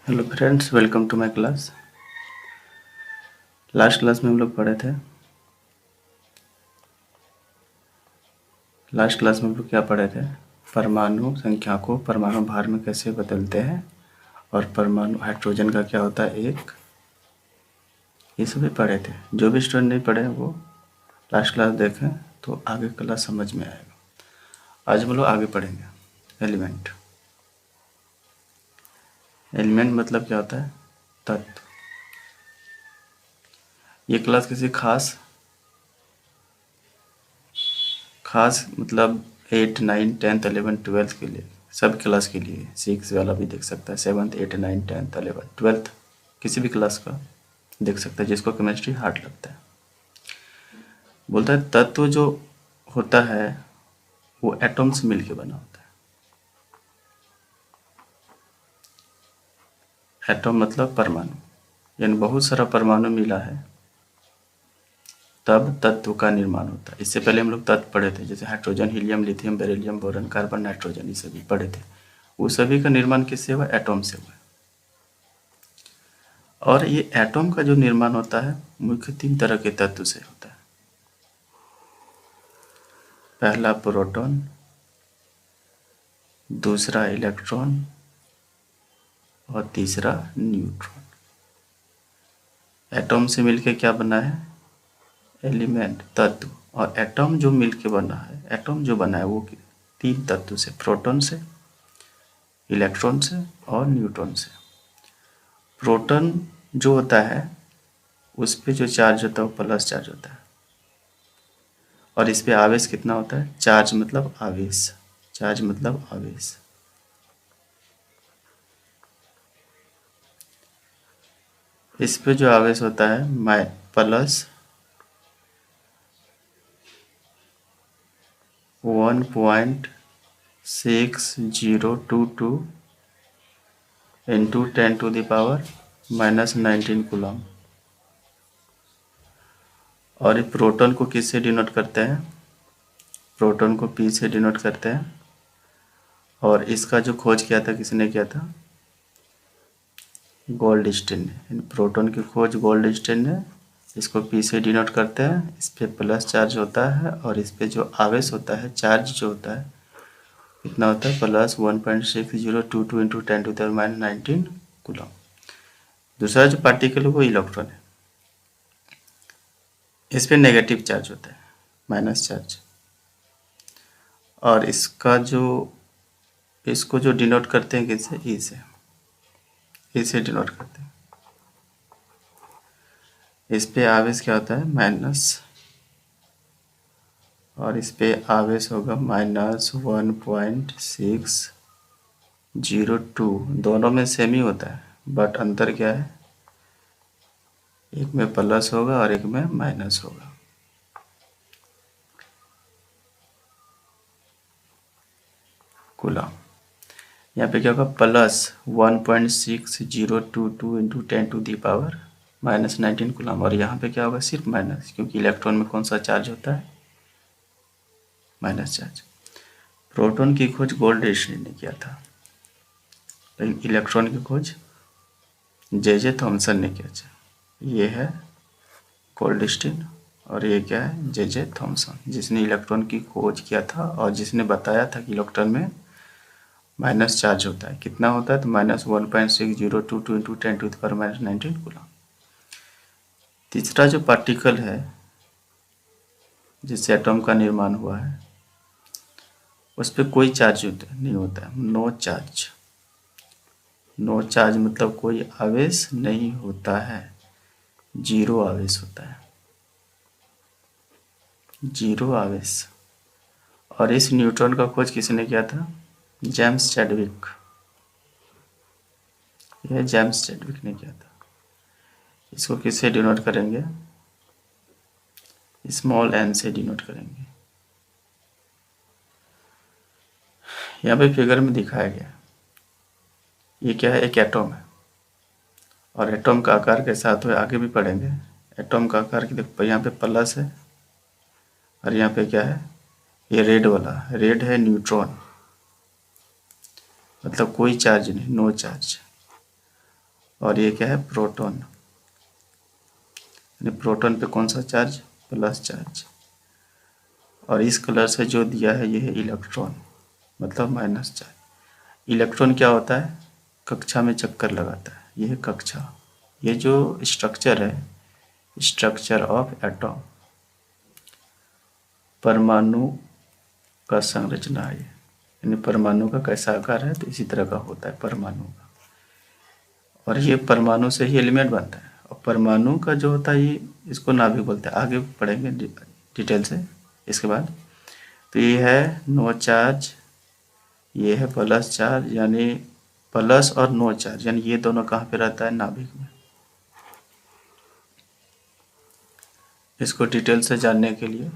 Hello friends, welcome to my class. Last class में हम लोग पढ़े थे। लास्ट क्लास में हम लोग क्या पढ़े थे? परमाणु संख्या को परमाणु भार में कैसे बदलते हैं और परमाणु हाइड्रोजन का क्या होता है एक, ये सभी पढ़े थे। जो भी स्टूडेंट नहीं पढ़े वो लास्ट क्लास देखें तो आगे क्लास समझ में आएगा। आज हम लोग आगे पढ़ेंगे एलिमेंट। एलिमेंट मतलब क्या होता है? तत्व। ये क्लास किसी खास मतलब 8, 9, 10th, 11th, 12th के लिए, सब क्लास के लिए। 6 वाला भी देख सकता है, 7th, 8th, 9th, 10th, 11th, 12th किसी भी क्लास का देख सकता है जिसको केमिस्ट्री हार्ड लगता है। बोलता है तत्व जो होता है वो एटम से मिलके बना होता है। एटम मतलब परमाणु, यानी बहुत सारा परमाणु मिला है तब तत्व का निर्माण होता है। इससे पहले हम लोग तत्व पढ़े थे, जैसे hydrogen, helium, lithium, beryllium, boron, carbon, nitrogen, ये सभी पढ़े थे। वो सभी का निर्माण किससे हुआ? एटम से हुआ। और ये एटम का जो निर्माण होता है मुख्य 3 तरह के तत्व से होता है। पहला प्रोटॉन, दूसरा इलेक्ट्रॉन और तीसरा न्यूट्रॉन। एटम से मिलके क्या बना है? एलिमेंट, तत्व। और एटम जो मिलके बना है, एटम जो बना है वो 3 तत्व से, प्रोटॉन से, इलेक्ट्रॉन से और न्यूट्रॉन से। प्रोटॉन जो होता है उस पे जो चार्ज होता है वो प्लस चार्ज होता है, और इस पे आवेश कितना होता है? चार्ज मतलब आवेश, चार्ज मतलब आवेश। इस पे जो आवेश होता है प्लस 1.6022 इंटू 10⁻⁻⁹ कूलम। और ये प्रोटॉन को किससे डिनोट करते हैं? प्रोटॉन को P से डिनोट करते हैं। और इसका जो खोज किया था किसने किया था? गोल्डस्टीन ने। प्रोटॉन की खोज गोल्डस्टीन ने। इसको P से डिनोट करते हैं। इस पे प्लस चार्ज होता है और इस पे जो आवेश होता है, चार्ज जो होता है कितना होता है? Plus 1.6022 into 10⁻⁹ coulomb. दूसरा जो पार्टिकल है वो इलेक्ट्रॉन है। इस पे नेगेटिव चार्ज होता है, माइनस चार्ज। और इसको जो डिनोट करते हैं किससे? ई से। ई से डिनोट करते हैं। इस पे आवेश क्या होता है? माइनस। और इस पे आवेश होगा -1.602। दोनों में सेम ही होता है, बट अंतर क्या है? एक में प्लस होगा और एक में माइनस होगा। कूलम। यहाँ पे क्या होगा? Plus 1.6022 into 10⁻⁻⁹ coulomb. और यहाँ पे क्या होगा? सिर्फ माइनस, क्योंकि इलेक्ट्रॉन में कौन सा चार्ज होता है? Minus charge. प्रोटॉन की खोज गोल्डस्टीन ने किया था, लेकिन इलेक्ट्रॉन की खोज जे थॉमसन ने किया था। ये है गोल्डस्टीन और ये क्या है? जे थॉमसन, जिसने इलेक्ट्रॉन की खोज किया था और जिसने बताया था कि इलेक्ट्रॉन में माइनस चार्ज होता है। कितना होता है? तो -1.6022 इंटू 10⁻⁹ कूलम। तीसरा जो पार्टिकल है जिससे एटम का निर्माण हुआ है उस पर कोई चार्ज नहीं होता है, नो चार्ज। नो चार्ज मतलब कोई आवेश नहीं होता है, जीरो आवेश होता है, जीरो आवेश। और इस न्यूट्रॉन का खोज किसने किया था? James Chadwick. यह जेम्स चैडविक ने किया था। इसको किससे डिनोट करेंगे? स्मॉल n से डिनोट करेंगे। यहाँ पे फिगर में दिखाया गया, ये क्या है? एक एटम है। और एटम का आकार के साथ हुए आगे भी पढ़ेंगे। एटम का आकार की देखो, यहाँ पे प्लस है और यहाँ पे क्या है? ये रेड वाला, रेड है न्यूट्रॉन, मतलब कोई चार्ज नहीं, नो चार्ज। और ये क्या है, प्रोटॉन। यानी प्रोटॉन पे कौन सा चार्ज, प्लस चार्ज। और इस कलर से जो दिया है ये है इलेक्ट्रॉन, मतलब माइनस चार्ज। इलेक्ट्रॉन क्या होता है, कक्षा में चक्कर लगाता है, ये है कक्षा। ये जो स्ट्रक्चर है, स्ट्रक्चर ऑफ एटॉम, परमाणु का संरचना है। यानी परमाणु का कैसा आकार है, तो इसी तरह का होता है परमाणु का। और ये परमाणु से ही एलिमेंट बनता है। और परमाणु का जो होता है ये, इसको नाभिक बोलते हैं। आगे पढ़ेंगे डिटेल से इसके बाद। तो ये है नो चार्ज, ये है प्लस चार्ज, यानी प्लस और नो चार्ज, यानी ये दोनों कहाँ पे रहता है, नाभिक में। इसको डिटेल से जानने के लिए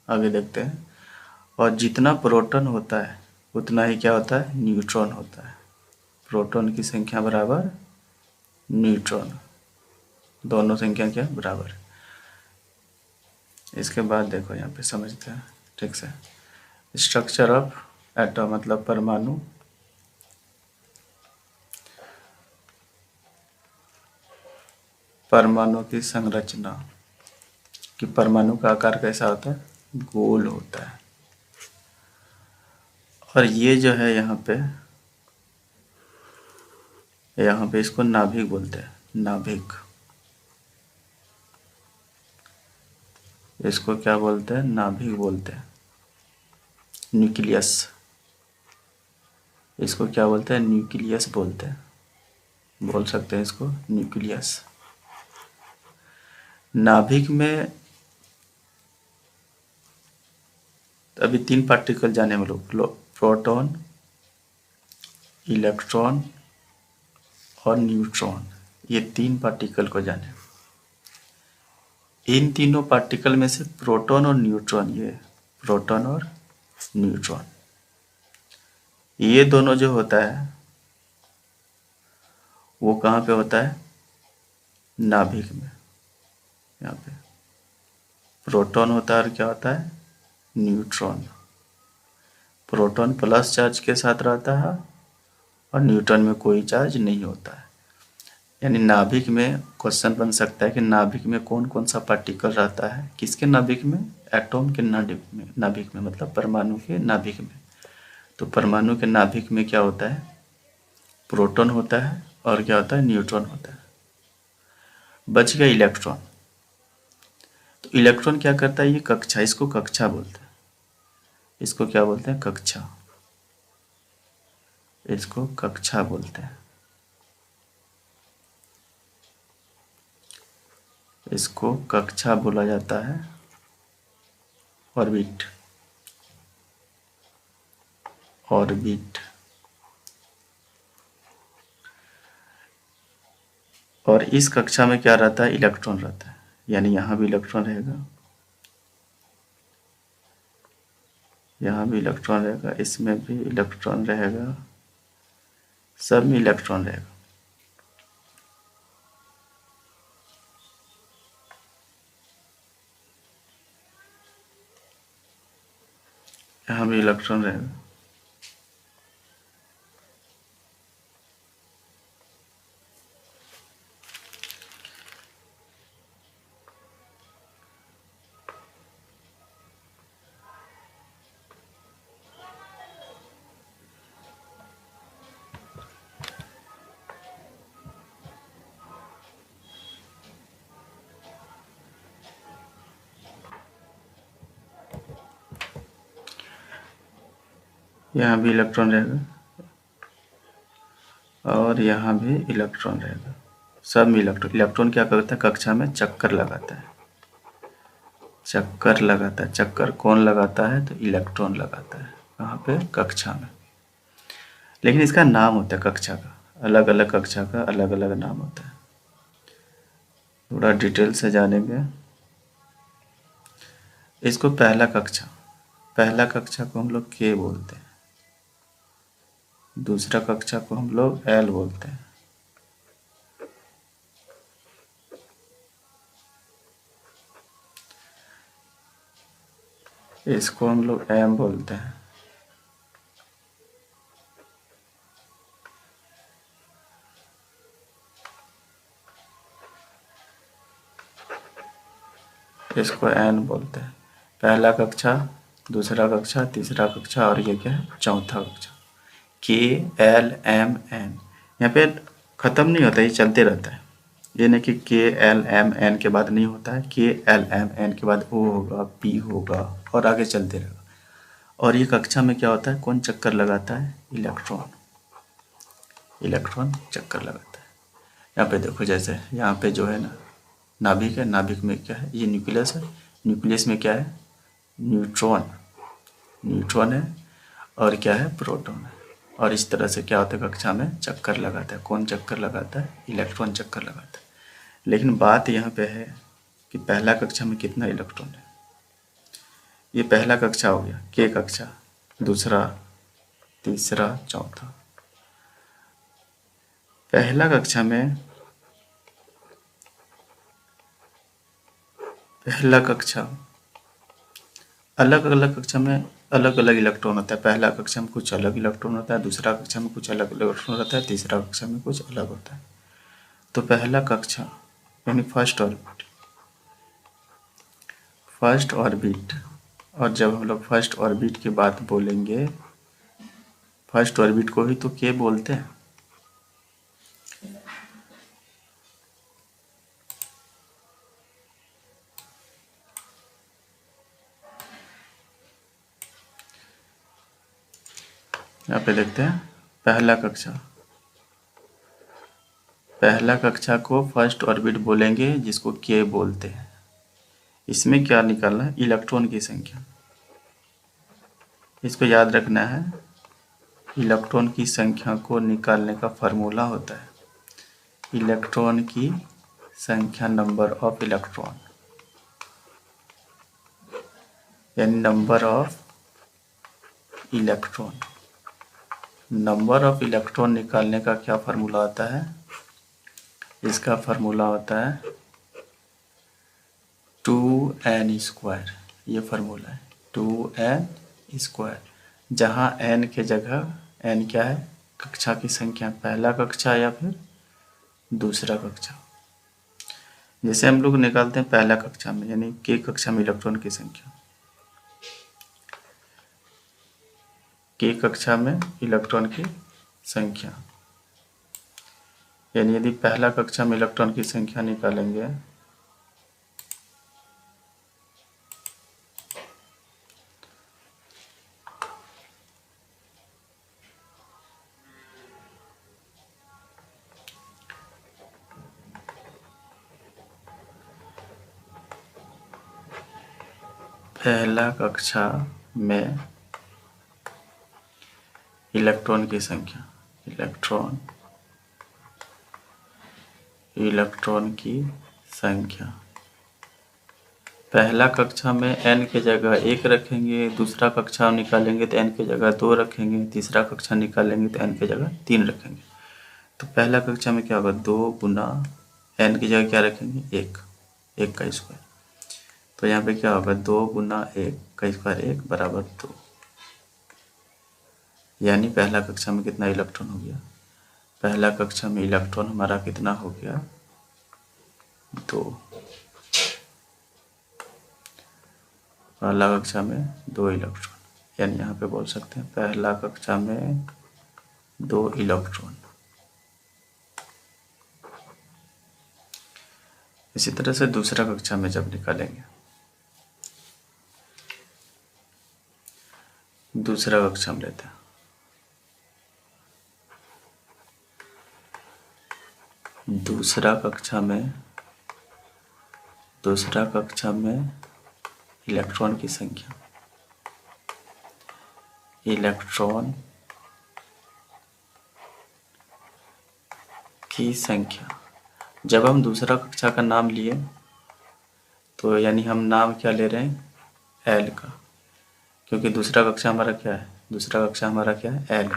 आगे देखते हैं। और जितना प्रोटॉन होता है उतना ही क्या होता है, न्यूट्रॉन होता है। प्रोटॉन की संख्या बराबर न्यूट्रॉन, दोनों संख्या क्या बराबर। इसके बाद देखो यहाँ पे समझते हैं ठीक से। स्ट्रक्चर ऑफ एटम मतलब परमाणु। परमाणु की संरचना, कि परमाणु का आकार कैसा होता है, गोल होता है। और ये जो है यहाँ पे इसको नाभिक बोलते हैं, नाभिक। इसको क्या बोलते हैं, नाभिक बोलते हैं। न्यूक्लियस, इसको क्या बोलते हैं, न्यूक्लियस बोलते हैं, बोल सकते हैं इसको न्यूक्लियस। नाभिक में अभी 3 पार्टिकल जाने हम लोग, प्रोटॉन, इलेक्ट्रॉन और न्यूट्रॉन, ये 3 पार्टिकल को जाने। इन तीनों पार्टिकल में से प्रोटॉन और न्यूट्रॉन, ये प्रोटॉन और न्यूट्रॉन, ये दोनों जो होता है वो कहाँ पे होता है, नाभिक में। यहाँ पे प्रोटॉन होता है और क्या होता है, न्यूट्रॉन। प्रोटॉन प्लस चार्ज के साथ रहता है और न्यूट्रॉन में कोई चार्ज नहीं होता है। यानी नाभिक में क्वेश्चन बन सकता है कि नाभिक में कौन कौन सा पार्टिकल रहता है, किसके नाभिक में, एटॉम के नाभिक में मतलब परमाणु के नाभिक में। तो परमाणु के नाभिक में क्या होता है, प्रोटॉन होता है और क्या होता है, न्यूट्रॉन होता है। बच गया इलेक्ट्रॉन। तो इलेक्ट्रॉन क्या करता है, ये कक्षा, इसको कक्षा बोलते हैं। इसको क्या बोलते हैं, कक्षा। इसको कक्षा बोलते हैं। इसको कक्षा बोला जाता है। Orbit, orbit. और इस कक्षा में क्या रहता है, इलेक्ट्रॉन रहता है। यानी यहाँ भी इलेक्ट्रॉन रहेगा, यहाँ भी इलेक्ट्रॉन रहेगा, इसमें भी इलेक्ट्रॉन रहेगा, सब में इलेक्ट्रॉन रहेगा। यहाँ भी इलेक्ट्रॉन रहेगा। यहाँ भी इलेक्ट्रॉन रहेगा और यहाँ भी इलेक्ट्रॉन रहेगा, सब में इलेक्ट्रॉन। इलेक्ट्रॉन क्या करता है, कक्षा में चक्कर लगाता है, चक्कर लगाता है। चक्कर कौन लगाता है, तो इलेक्ट्रॉन लगाता है। कहाँ पे, कक्षा में। लेकिन इसका नाम होता है कक्षा का, अलग अलग कक्षा का अलग अलग नाम होता है। थोड़ा डिटेल से जानेंगे। इसको पहला कक्षा, पहला कक्षा को हम लोग के बोलते हैं, दूसरा कक्षा को हम लोग एल बोलते हैं, इसको हम लोग एम बोलते हैं, इसको एन बोलते हैं। पहला कक्षा, दूसरा कक्षा, तीसरा कक्षा और ये क्या है, चौथा कक्षा। के एल एम एन, यहाँ पे ख़त्म नहीं होता, ये चलते रहता है। ये नहीं कि के एल एम एन के बाद नहीं होता है, के एल एम एन के बाद ओ होगा, पी होगा और आगे चलते रहेगा। और ये कक्षा में क्या होता है, कौन चक्कर लगाता है, इलेक्ट्रॉन। इलेक्ट्रॉन चक्कर लगाता है। यहाँ पे देखो, जैसे यहाँ पे जो है ना नाभिक है, नाभिक में क्या है, ये न्यूक्लियस है। न्यूक्लियस में क्या है, न्यूट्रॉन। न्यूट्रॉन है और क्या है, प्रोटॉन है। और इस तरह से क्या होता है, कक्षा में चक्कर लगाता है। कौन चक्कर लगाता है, इलेक्ट्रॉन चक्कर लगाता है। लेकिन बात यहाँ पे है कि पहला कक्षा में कितना इलेक्ट्रॉन है। ये पहला कक्षा हो गया, के कक्षा, दूसरा, तीसरा, चौथा। पहला कक्षा में, पहला कक्षा अलग अलग कक्षा में अलग अलग इलेक्ट्रॉन होता है। पहला कक्षा में कुछ अलग इलेक्ट्रॉन होता है, दूसरा कक्षा में कुछ अलग इलेक्ट्रॉन होता है, तीसरा कक्षा में कुछ अलग होता है। तो पहला कक्षा यानी फर्स्ट ऑर्बिट, फर्स्ट ऑर्बिट। और जब हम लोग फर्स्ट ऑर्बिट की बात बोलेंगे, फर्स्ट ऑर्बिट को ही तो के बोलते हैं। यहाँ पे देखते हैं पहला कक्षा, पहला कक्षा को फर्स्ट ऑर्बिट बोलेंगे, जिसको के बोलते हैं। इसमें क्या निकालना है, इलेक्ट्रॉन की संख्या। इसको याद रखना है, इलेक्ट्रॉन की संख्या को निकालने का फॉर्मूला होता है इलेक्ट्रॉन की संख्या, नंबर ऑफ इलेक्ट्रॉन, यानी number of electron. Number of electron निकालने का क्या फार्मूला होता है, इसका फार्मूला होता है 2n²। ये फार्मूला है 2n², जहाँ n के जगह, n क्या है, कक्षा की संख्या, पहला कक्षा या फिर दूसरा कक्षा। जैसे हम लोग निकालते हैं पहला कक्षा में, यानी के कक्षा में इलेक्ट्रॉन की संख्या, के कक्षा में इलेक्ट्रॉन की संख्या, यानी यदि पहला कक्षा में इलेक्ट्रॉन की संख्या निकालेंगे पहला कक्षा में इलेक्ट्रॉन की संख्या, इलेक्ट्रॉन की संख्या, पहला कक्षा में n के जगह 1 रखेंगे, दूसरा कक्षा निकालेंगे तो n के जगह 2 रखेंगे, तीसरा कक्षा निकालेंगे तो n के जगह 3 रखेंगे। तो पहला कक्षा में क्या होगा, 2 गुना n की जगह क्या रखेंगे, 1 का स्क्वायर। तो यहाँ पे क्या होगा, 2 गुना 1 का स्क्वायर 1 बराबर 2। यानी पहला कक्षा में कितना इलेक्ट्रॉन हो गया, पहला कक्षा में इलेक्ट्रॉन हमारा कितना हो गया, 2। पहला कक्षा में 2 इलेक्ट्रॉन, यानी यहाँ पे बोल सकते हैं पहला कक्षा में 2 इलेक्ट्रॉन। इसी तरह से दूसरा कक्षा में जब निकालेंगे, दूसरा कक्षा में लेते हैं, दूसरा कक्षा में इलेक्ट्रॉन की संख्या, इलेक्ट्रॉन की संख्या। जब हम दूसरा कक्षा का नाम लिए तो यानी हम नाम क्या ले रहे हैं, एल का, क्योंकि दूसरा कक्षा हमारा क्या है, दूसरा कक्षा हमारा क्या है, एल।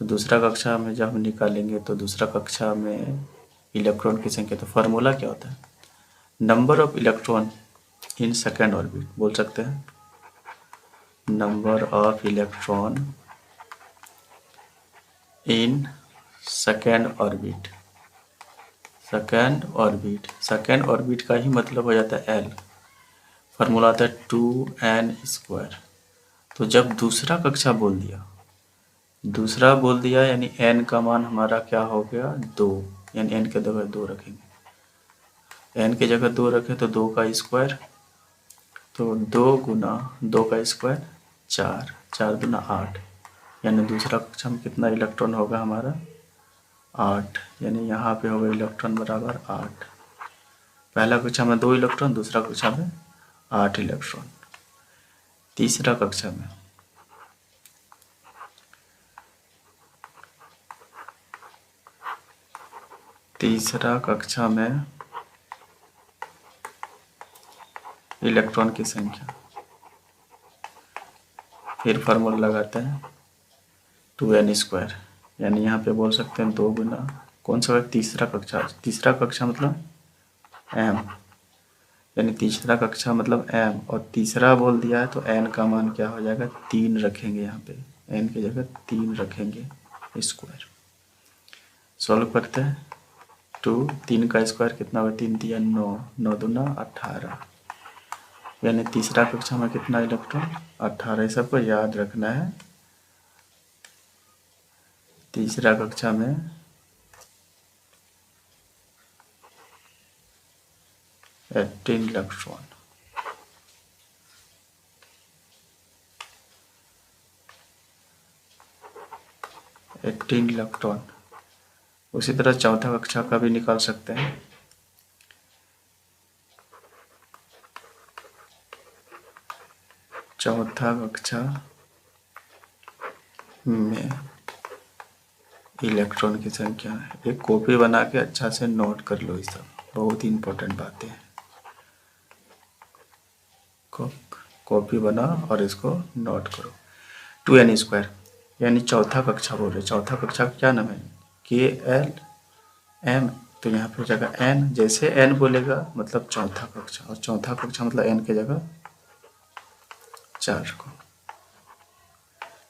तो दूसरा कक्षा में जब हम निकालेंगे तो दूसरा कक्षा में इलेक्ट्रॉन की संख्या, तो फार्मूला क्या होता है, number of electron in second orbit, बोल सकते हैं number of electron in second orbit, second orbit. Second orbit का ही मतलब हो जाता है एल। फार्मूला आता है 2n²। तो जब दूसरा कक्षा बोल दिया यानी n का मान हमारा क्या हो गया 2, यानी n के जगह 2 रखेंगे। n की जगह 2 रखें तो 2 का स्क्वायर, तो 2 गुना 2 का स्क्वायर 4, 4 गुना 8, यानी दूसरा कक्षा में कितना इलेक्ट्रॉन होगा हमारा 8, यानी यहाँ पे होगा इलेक्ट्रॉन बराबर 8। पहला कक्षा में 2 इलेक्ट्रॉन, दूसरा कक्षा में 8 इलेक्ट्रॉन। तीसरा कक्षा में इलेक्ट्रॉन की संख्या, फिर फार्मूला लगाते हैं 2n², यानी यहाँ पे बोल सकते हैं 2 गुना कौन सा, तीसरा कक्षा मतलब m, यानी तीसरा कक्षा मतलब m, और तीसरा बोल दिया है तो n का मान क्या हो जाएगा 3 रखेंगे, यहाँ पे n की जगह 3 रखेंगे स्क्वायर। सॉल्व करते हैं 3 का स्क्वायर कितना हुआ, 3 दिया 9, 9 दूना 18, यानी तीसरा कक्षा में कितना इलेक्ट्रॉन 18। सबको याद रखना है, तीसरा कक्षा में 18 इलेक्ट्रॉन। उसी तरह चौथा कक्षा का भी निकाल सकते हैं। चौथा कक्षा में इलेक्ट्रॉन की संख्या, एक कॉपी बना के अच्छा से नोट कर लो, ये सब बहुत ही इंपॉर्टेंट बातें हैं। कॉपी बना और इसको नोट करो। 2n², यानी चौथा कक्षा बोल रहे, चौथा कक्षा का क्या नाम है KLM, तो यहाँ पे जगह n, जैसे n बोलेगा मतलब चौथा कक्षा, और चौथा कक्षा मतलब n की जगह 4 को,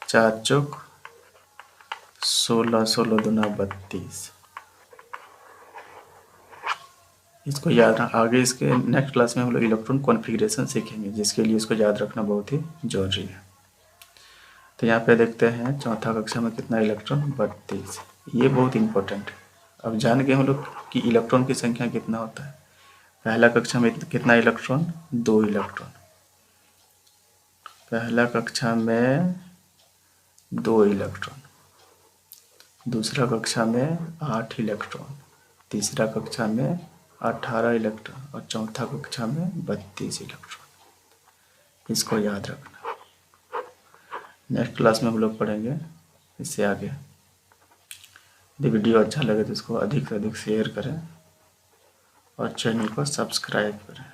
4 चौक 16, 16 दूना 32। इसको याद रखना, आगे इसके नेक्स्ट क्लास में हम लोग इलेक्ट्रॉन कॉन्फ़िगरेशन सीखेंगे, जिसके लिए इसको याद रखना बहुत ही जरूरी है। तो यहाँ पे देखते हैं चौथा कक्षा में कितना इलेक्ट्रॉन 32, ये बहुत इंपॉर्टेंट है। अब जान गए हम लोग कि इलेक्ट्रॉन की संख्या कितना होता है। पहला कक्षा में कितना इलेक्ट्रॉन 2 इलेक्ट्रॉन, पहला कक्षा में 2 इलेक्ट्रॉन, दूसरा कक्षा में 8 इलेक्ट्रॉन, तीसरा कक्षा में 18 इलेक्ट्रॉन, और चौथा कक्षा में 32 इलेक्ट्रॉन। इसको याद रखना। नेक्स्ट क्लास में हम लोग पढ़ेंगे इससे आगे। यदि वीडियो अच्छा लगे तो इसको अधिक से अधिक शेयर करें और चैनल को सब्सक्राइब करें।